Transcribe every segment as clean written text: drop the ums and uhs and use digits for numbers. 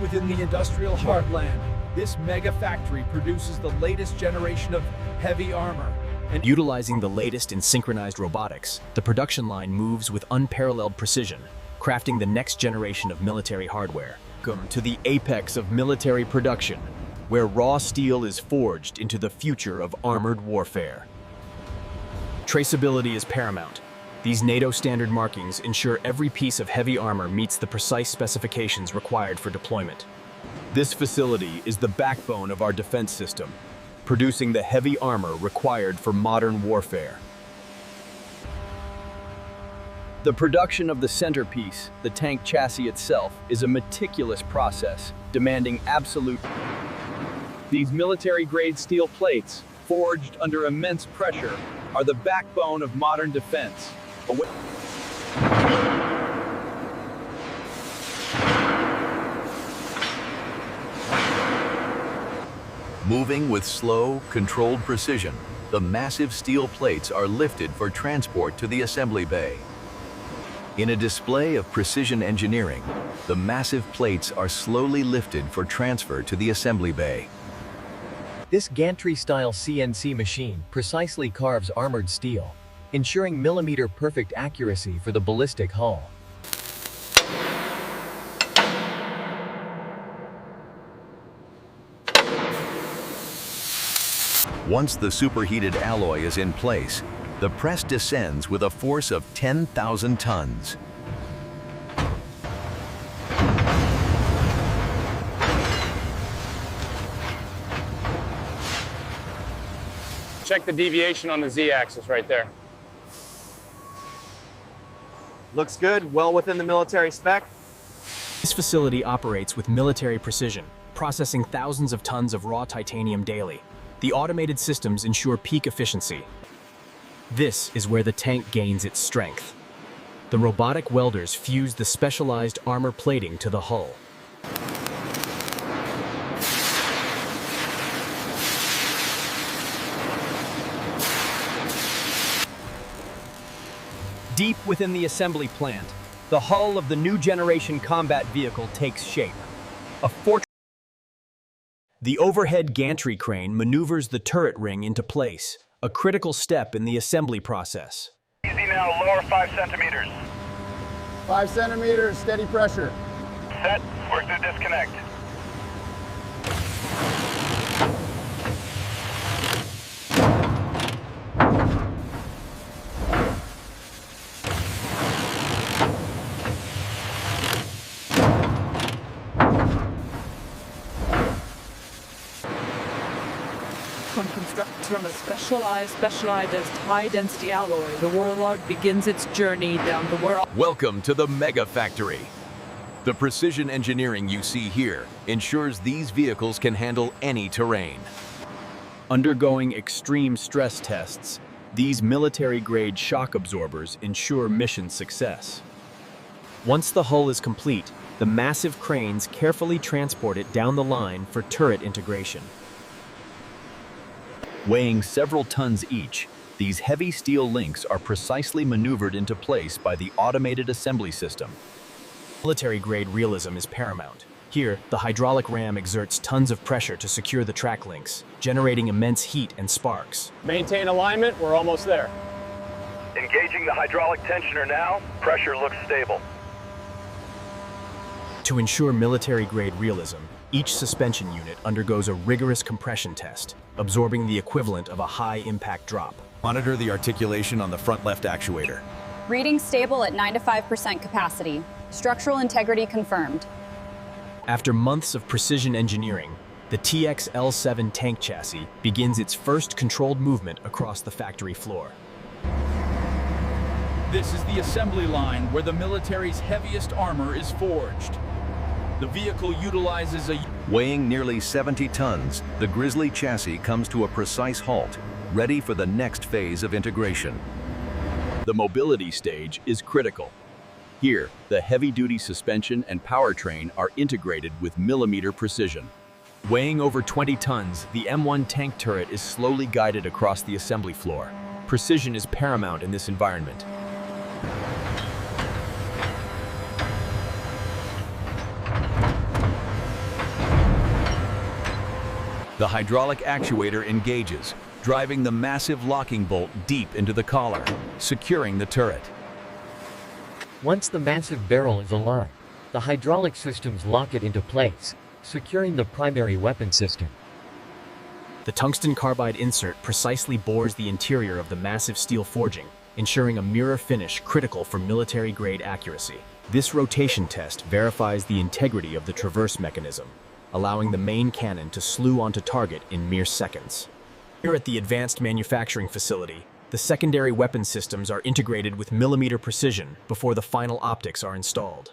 Within the industrial heartland, this mega factory produces the latest generation of heavy armor. And utilizing the latest in synchronized robotics, the production line moves with unparalleled precision, crafting the next generation of military hardware. Welcome to the apex of military production, where raw steel is forged into the future of armored warfare. Traceability is paramount. These NATO standard markings ensure every piece of heavy armor meets the precise specifications required for deployment. This facility is the backbone of our defense system, producing the heavy armor required for modern warfare. The production of the centerpiece, the tank chassis itself, is a meticulous process, demanding absolute. These military-grade steel plates, forged under immense pressure, are the backbone of modern defense. Moving with slow, controlled precision, the massive steel plates are lifted for transport to the assembly bay. In a display of precision engineering, the massive plates are slowly lifted for transfer to the assembly bay. This gantry-style CNC machine precisely carves armored steel, ensuring millimeter-perfect accuracy for the ballistic hull. Once the superheated alloy is in place, the press descends with a force of 10,000 tons. Check the deviation on the Z-axis right there. Looks good, well within the military spec. This facility operates with military precision, processing thousands of tons of raw titanium daily. The automated systems ensure peak efficiency. This is where the tank gains its strength. The robotic welders fuse the specialized armor plating to the hull. Deep within the assembly plant, the hull of the new generation combat vehicle takes shape. A fortress. The overhead gantry crane maneuvers the turret ring into place, a critical step in the assembly process. Easy now, lower 5 centimeters. 5 centimeters, steady pressure. Set, work to disconnect. Constructed from a specialized high-density alloy, the Warlord begins its journey down the world. Welcome to the Mega Factory. The precision engineering you see here ensures these vehicles can handle any terrain. Undergoing extreme stress tests, these military-grade shock absorbers ensure mission success. Once the hull is complete, the massive cranes carefully transport it down the line for turret integration. Weighing several tons each, these heavy steel links are precisely maneuvered into place by the automated assembly system. Military-grade realism is paramount. Here, the hydraulic ram exerts tons of pressure to secure the track links, generating immense heat and sparks. Maintain alignment, we're almost there. Engaging the hydraulic tensioner now, pressure looks stable. To ensure military-grade realism, each suspension unit undergoes a rigorous compression test, absorbing the equivalent of a high-impact drop. Monitor the articulation on the front left actuator. Reading stable at 95% capacity. Structural integrity confirmed. After months of precision engineering, the TX-L7 tank chassis begins its first controlled movement across the factory floor. This is the assembly line where the military's heaviest armor is forged. The vehicle utilizes a... Weighing nearly 70 tons, the Grizzly chassis comes to a precise halt, ready for the next phase of integration. The mobility stage is critical. Here, the heavy-duty suspension and powertrain are integrated with millimeter precision. Weighing over 20 tons, the M1 tank turret is slowly guided across the assembly floor. Precision is paramount in this environment. The hydraulic actuator engages, driving the massive locking bolt deep into the collar, securing the turret. Once the massive barrel is aligned, the hydraulic systems lock it into place, securing the primary weapon system. The tungsten carbide insert precisely bores the interior of the massive steel forging, ensuring a mirror finish critical for military-grade accuracy. This rotation test verifies the integrity of the traverse mechanism, allowing the main cannon to slew onto target in mere seconds. Here at the advanced manufacturing facility, the secondary weapon systems are integrated with millimeter precision before the final optics are installed.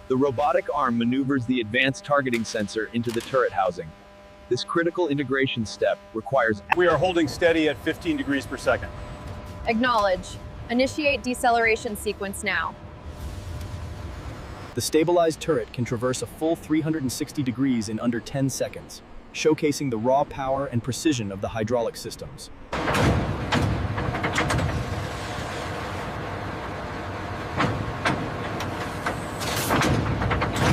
The robotic arm maneuvers the advanced targeting sensor into the turret housing. This critical integration step requires... We are holding steady at 15 degrees per second. Acknowledge. Initiate deceleration sequence now. The stabilized turret can traverse a full 360 degrees in under 10 seconds, showcasing the raw power and precision of the hydraulic systems.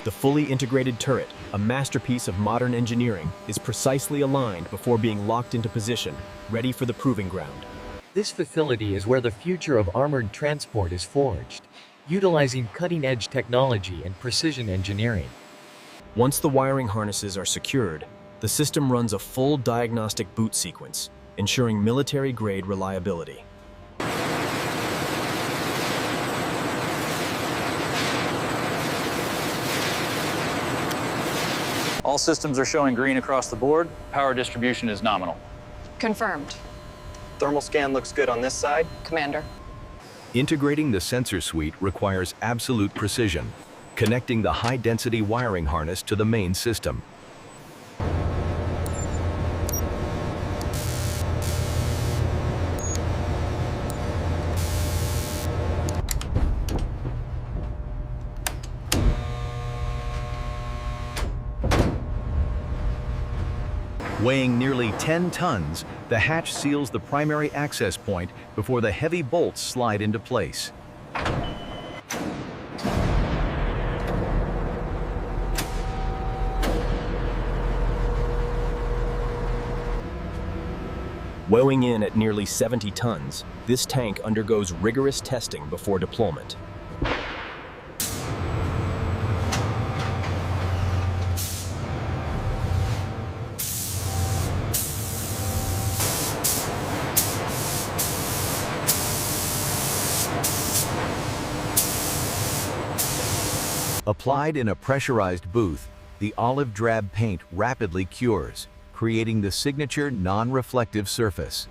The fully integrated turret, a masterpiece of modern engineering, is precisely aligned before being locked into position, ready for the proving ground. This facility is where the future of armored transport is forged, utilizing cutting-edge technology and precision engineering. Once the wiring harnesses are secured, the system runs a full diagnostic boot sequence, ensuring military-grade reliability. All systems are showing green across the board. Power distribution is nominal. Confirmed. Thermal scan looks good on this side. Commander. Integrating the sensor suite requires absolute precision, connecting the high-density wiring harness to the main system. Weighing nearly 10 tons, the hatch seals the primary access point before the heavy bolts slide into place. Weighing in at nearly 70 tons, this tank undergoes rigorous testing before deployment. Applied in a pressurized booth, the olive drab paint rapidly cures, creating the signature non-reflective surface.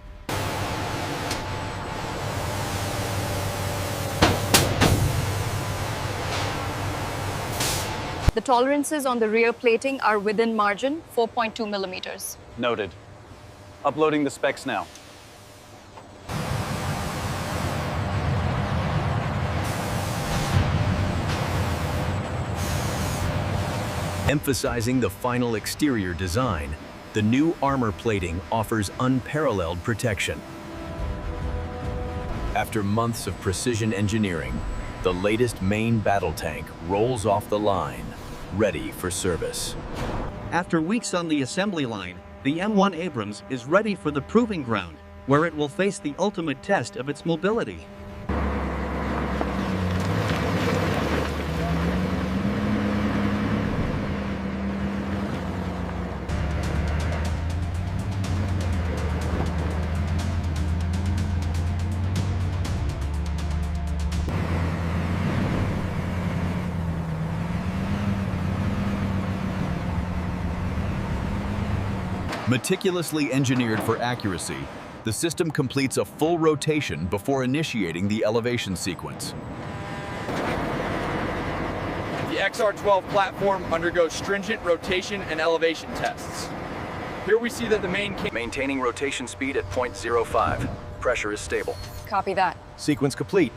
The tolerances on the rear plating are within margin, 4.2 millimeters. Noted. Uploading the specs now. Emphasizing the final exterior design, the new armor plating offers unparalleled protection. After months of precision engineering, the latest main battle tank rolls off the line, ready for service. After weeks on the assembly line, the M1 Abrams is ready for the proving ground, where it will face the ultimate test of its mobility. Meticulously engineered for accuracy, the system completes a full rotation before initiating the elevation sequence. The XR-12 platform undergoes stringent rotation and elevation tests. Here we see that the Maintaining rotation speed at 0.05. Pressure is stable. Copy that. Sequence complete.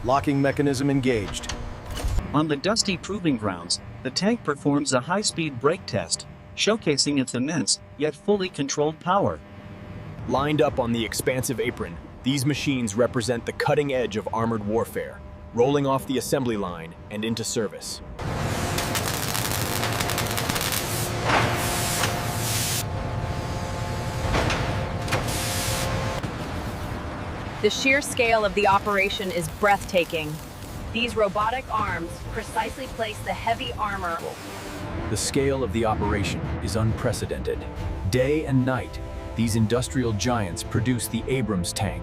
Locking mechanism engaged. On the dusty proving grounds, the tank performs a high-speed brake test, showcasing its immense, yet fully controlled power. Lined up on the expansive apron, these machines represent the cutting edge of armored warfare, rolling off the assembly line and into service. The sheer scale of the operation is breathtaking. These robotic arms precisely place the heavy armor. The scale of the operation is unprecedented. Day and night, these industrial giants produce the Abrams tank.